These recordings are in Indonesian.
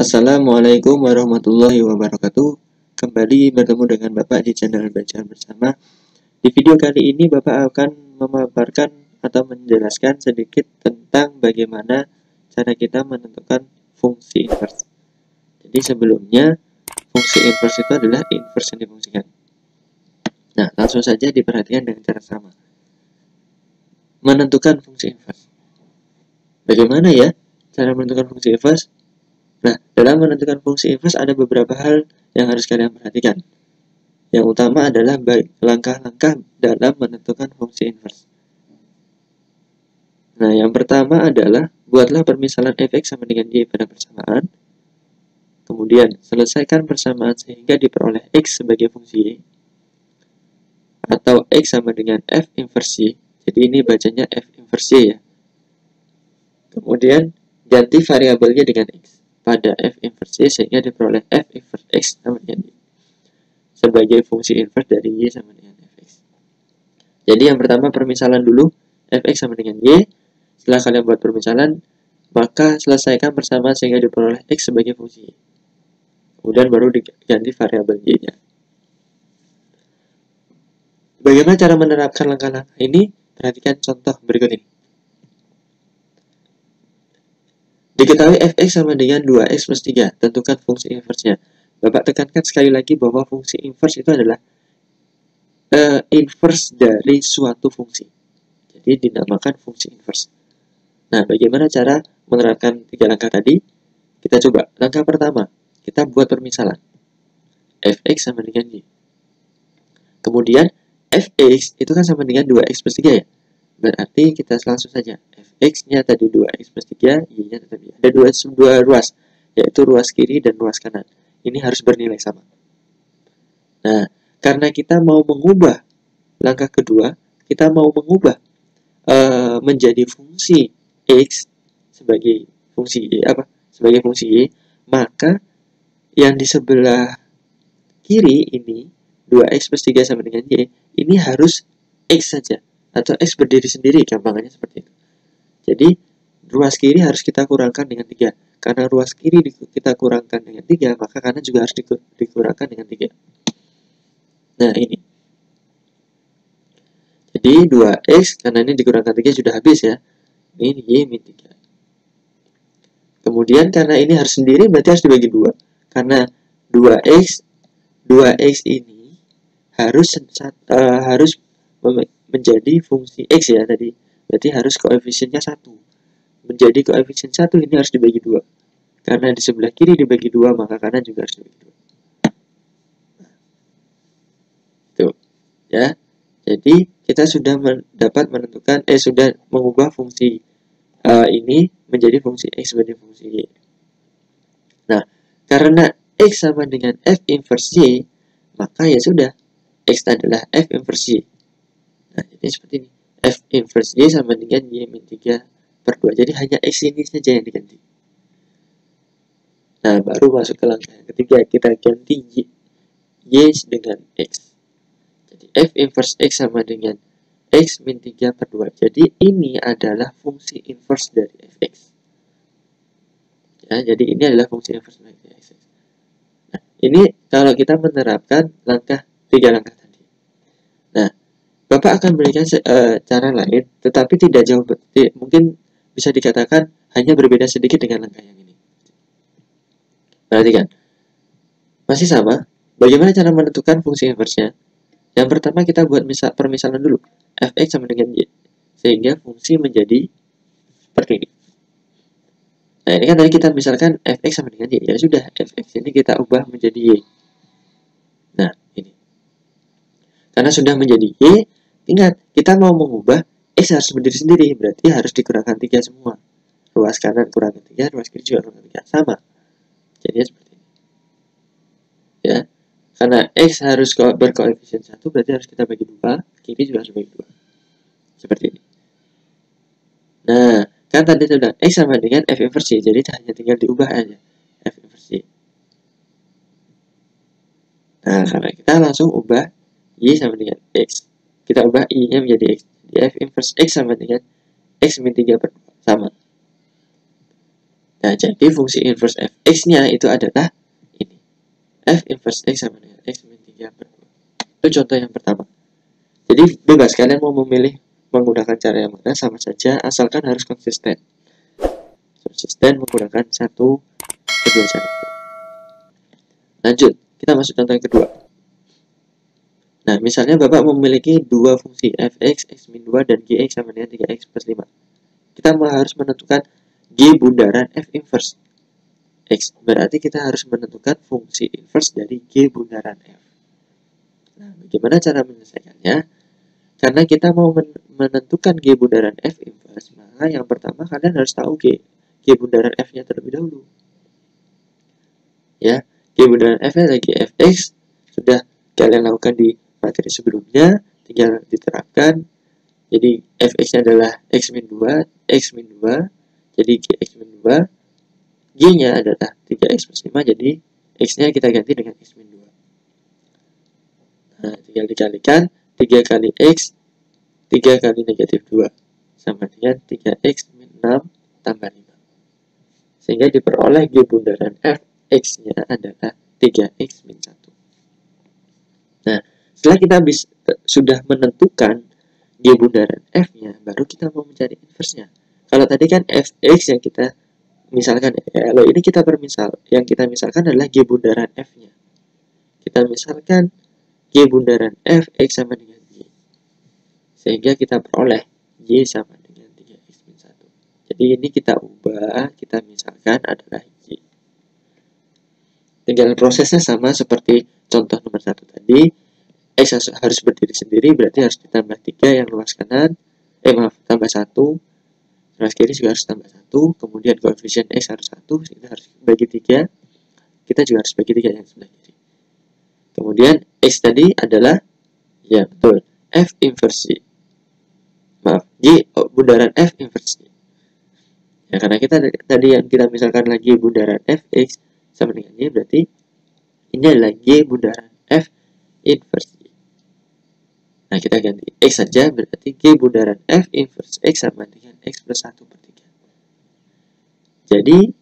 Assalamualaikum warahmatullahi wabarakatuh. Kembali bertemu dengan Bapak di channel Bacaan Bersama. Di video kali ini Bapak akan memaparkan atau menjelaskan sedikit tentang bagaimana cara kita menentukan fungsi inverse. Jadi sebelumnya fungsi inverse itu adalah inverse yang difungsikan. Nah, langsung saja diperhatikan dengan cara sama. Menentukan fungsi inverse. Bagaimana ya cara menentukan fungsi inverse? Nah, dalam menentukan fungsi inverse ada beberapa hal yang harus kalian perhatikan. Yang utama adalah langkah-langkah dalam menentukan fungsi inverse. Nah, yang pertama adalah buatlah permisalan fx sama dengan y pada persamaan. Kemudian, selesaikan persamaan sehingga diperoleh x sebagai fungsi y. Atau x sama dengan f inverse y. Jadi ini bacanya f inverse y ya. Kemudian, ganti variabelnya dengan x pada f inverse y sehingga diperoleh f inverse x sama dengan y sebagai fungsi inverse dari y sama dengan fx. Jadi yang pertama permisalan dulu, fx sama dengan y. Setelah kalian buat permisalan, maka selesaikan persamaan sehingga diperoleh x sebagai fungsi y. Kemudian baru diganti variabel y-nya. Bagaimana cara menerapkan langkah-langkah ini? Perhatikan contoh berikut ini. Diketahui fx sama dengan 2x plus 3, tentukan fungsi inverse-nya. Bapak tekankan sekali lagi bahwa fungsi inverse itu adalah inverse dari suatu fungsi. Jadi dinamakan fungsi inverse. Nah, bagaimana cara menerapkan 3 langkah tadi? Kita coba. Langkah pertama, kita buat permisalan. Fx sama dengan y. Kemudian, fx itu kan sama dengan 2x plus 3 ya. Berarti kita langsung saja. Fx-nya tadi 2x plus 3, y-nya tetap y. Ada dua ruas, yaitu ruas kiri dan ruas kanan. Ini harus bernilai sama. Nah, karena kita mau mengubah langkah kedua, kita mau mengubah menjadi fungsi x sebagai fungsi y, sebagai fungsi y, maka yang di sebelah kiri ini 2x plus 3 sama dengan y, ini harus x saja atau x berdiri sendiri, gampangannya seperti itu. Jadi ruas kiri harus kita kurangkan dengan 3. Karena ruas kiri kita kurangkan dengan 3, maka kanan juga harus dikurangkan dengan 3. Nah, ini. Jadi 2x, karena ini dikurangkan 3 sudah habis ya. Ini y min 3. Kemudian karena ini harus sendiri, berarti harus dibagi 2. Karena 2x ini harus menjadi fungsi x ya tadi. Berarti harus koefisiennya 1. Menjadi koefisien 1 ini harus dibagi 2. Karena di sebelah kiri dibagi 2, maka kanan juga harus dibagi 2. Tuh. Ya. Jadi kita sudah dapat menentukan sudah mengubah fungsi ini menjadi fungsi x sebagai fungsi y. Nah, karena x sama dengan f inverse y, maka ya sudah, x adalah f inverse y. Nah, jadi seperti ini. F inverse y sama dengan y min 3/2. Jadi hanya x ini saja yang diganti. Nah, baru masuk ke langkah yang ketiga. Kita ganti y dengan x. Jadi f inverse x sama dengan x min 3/2. Jadi ini adalah fungsi inverse dari fx. Ya, jadi ini adalah fungsi inverse dari fx. Nah, ini kalau kita menerapkan 3 langkah tadi. Nah, Bapak akan berikan cara lain, tetapi tidak jauh, mungkin bisa dikatakan hanya berbeda sedikit dengan langkah yang ini. Perhatikan, masih sama. Bagaimana cara menentukan fungsi inverse-nya? Yang pertama kita buat permisalan dulu, fx sama dengan y, sehingga fungsi menjadi seperti ini. Nah, ini kan tadi kita misalkan fx sama dengan y, ya sudah, fx ini kita ubah menjadi y. Nah, ini. Karena sudah menjadi y, ingat, kita mau mengubah x harus berdiri sendiri, berarti harus dikurangkan 3 semua. Ruas kanan kurangkan 3, ruas kiri juga kurangkan 3, sama. Jadi seperti ini. Ya, karena x harus berkoefisien 1, berarti harus kita bagi 2, kiri juga harus bagi 2. Seperti ini. Nah, kan tadi sudah x sama dengan f inverse y, jadi hanya tinggal diubah aja f inverse y. Nah, karena kita langsung ubah y sama dengan x, kita ubah y-nya menjadi x. Jadi f inverse x sama dengan x min 3/2, sama. Nah, jadi fungsi inverse fx-nya itu adalah ini. F inverse x sama dengan x min 3 per 2. Itu contoh yang pertama. Jadi bebas kalian mau memilih menggunakan cara yang mana, sama saja asalkan harus konsisten. Konsisten menggunakan kedua cara itu. Lanjut, kita masuk contoh yang kedua. Nah, misalnya Bapak memiliki dua fungsi fx, x min 2, dan gx sama dengan 3x plus 5. Kita harus menentukan g bundaran f inverse x. Berarti kita harus menentukan fungsi inverse dari g bundaran f. Nah, bagaimana cara menyelesaikannya? Karena kita mau menentukan g bundaran f inverse, maka yang pertama kalian harus tahu g bundaran f-nya terlebih dahulu. Ya, g bundaran f-nya adalah gfx. Sudah kalian lakukan di materi sebelumnya, tinggal diterapkan. Jadi fx-nya adalah x min 2, jadi gx min 2, g-nya adalah 3x plus 5, jadi x-nya kita ganti dengan x min 2. Nah, tinggal dikalikan 3 kali x, 3 kali negatif 2, sama dengan 3x min 6 tambah 5. Sehingga diperoleh g bundaran fx-nya adalah 3x min 1. Nah, setelah kita sudah menentukan g bundaran f-nya, baru kita mau mencari inverse-nya. Kalau tadi kan fx yang kita misalkan, kalau ini kita permisal, yang kita misalkan adalah g bundaran f-nya. Kita misalkan g bundaran fx sama dengan y. Sehingga kita peroleh y sama dengan 3x min 1. Jadi ini kita ubah, kita misalkan adalah y. Tinggal prosesnya sama seperti contoh nomor 1 tadi. X harus berdiri sendiri, berarti harus ditambah 3 yang luas kanan, tambah 1, luas kiri juga harus tambah 1, kemudian koefisien X harus 1, kita harus bagi 3, kita juga harus bagi 3 yang sebelah kiri. Kemudian X tadi adalah, ya betul, F inversi, G bundaran F inversi. Ya, karena kita tadi yang kita misalkan lagi bundaran Fx sama dengan Y, berarti ini adalah G bundaran F inversi. Nah, kita ganti X saja, berarti G bundaran F inverse X sama dengan X plus 1 per 3. Jadi,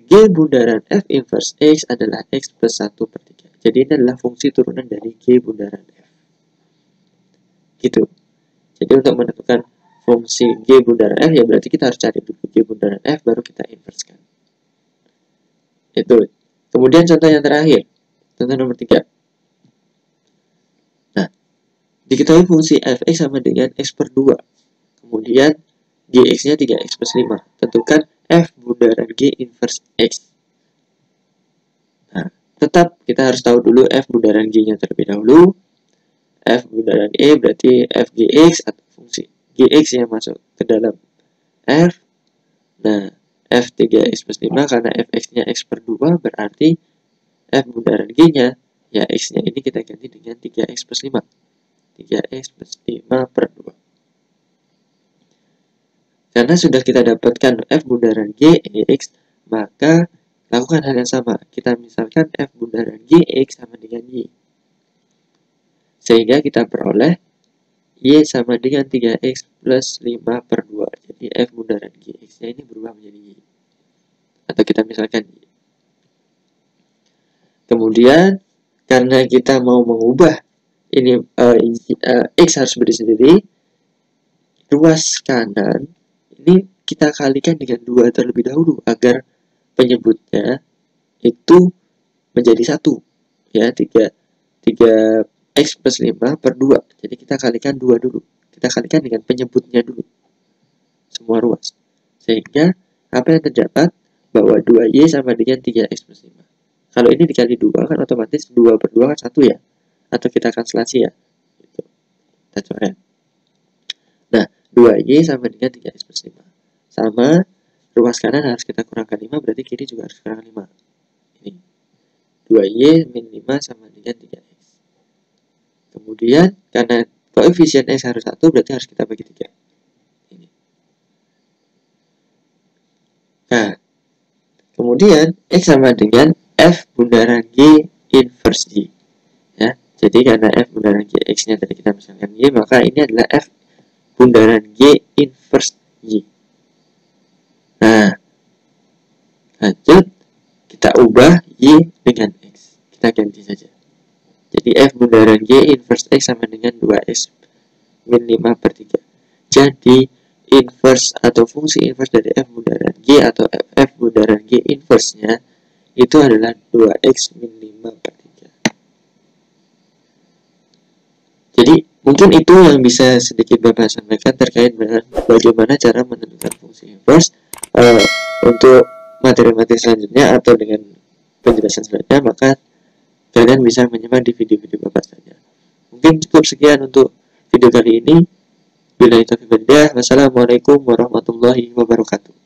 G bundaran F inverse X adalah X plus 1 per 3. Jadi, ini adalah fungsi turunan dari G bundaran F. Gitu. Jadi, untuk menentukan fungsi G bundaran F, ya berarti kita harus cari dulu G bundaran F, baru kita inversekan. Itu. Kemudian contoh yang terakhir. Contoh nomor 3. Diketahui fungsi fx sama dengan x per 2. Kemudian gx-nya 3x plus 5. Tentukan f bundaran g inverse x. Nah, tetap kita harus tahu dulu f bundaran g-nya terlebih dahulu. F bundaran e berarti f gx atau fungsi gx yang masuk ke dalam f. Nah, f 3x plus 5 karena fx-nya x per 2 berarti f bundaran g-nya, ya x-nya ini kita ganti dengan 3x plus 5. 3x plus 5 per 2. Karena sudah kita dapatkan f bundaran gx, maka lakukan hal yang sama. Kita misalkan f bundaran gx sama dengan y. Sehingga kita peroleh y sama dengan 3x plus 5 per 2. Jadi f bundaran gx-nya ini berubah menjadi y. Atau kita misalkan y. Kemudian, karena kita mau mengubah ini X harus berdiri sendiri, ruas kanan ini kita kalikan dengan 2 terlebih dahulu agar penyebutnya itu menjadi 1, ya 3x plus 5 per 2. Jadi kita kalikan 2 dulu, kita kalikan dengan penyebutnya dulu semua ruas, sehingga apa yang terdapat bahwa 2y sama dengan 3x plus 5. Kalau ini dikali 2 kan otomatis 2 per 2 kan 1 ya, atau kita kanselasi ya, gitu. Kita coret. Nah, 2y sama dengan 3x plus 5. Sama, ruas kanan harus kita kurangkan 5, berarti kiri juga harus kurangkan 5. Ini 2y min 5 sama dengan 3x. Kemudian, karena koefisien x harus 1, berarti harus kita bagi 3. Ini. Nah, kemudian x sama dengan f bundaran g inverse y. Ya, jadi karena f bundaran gx-nya tadi kita misalkan y, maka ini adalah f bundaran g inverse y. Nah, kita ubah Y dengan X. Kita ganti saja. Jadi F bundaran Y inverse X sama dengan 2X min 5/3. Jadi inverse atau fungsi inverse dari F bundaran Y atau F bundaran Y inverse-nya itu adalah 2X min 5/3. Jadi mungkin itu yang bisa sedikit Bapak sampaikan terkait dengan bagaimana cara menentukan fungsi inverse. Untuk materi-materi selanjutnya atau dengan penjelasan selanjutnya, maka kalian bisa menyimak di video-video Bapak saja. Mungkin cukup sekian untuk video kali ini. Wassalamualaikum warahmatullahi wabarakatuh.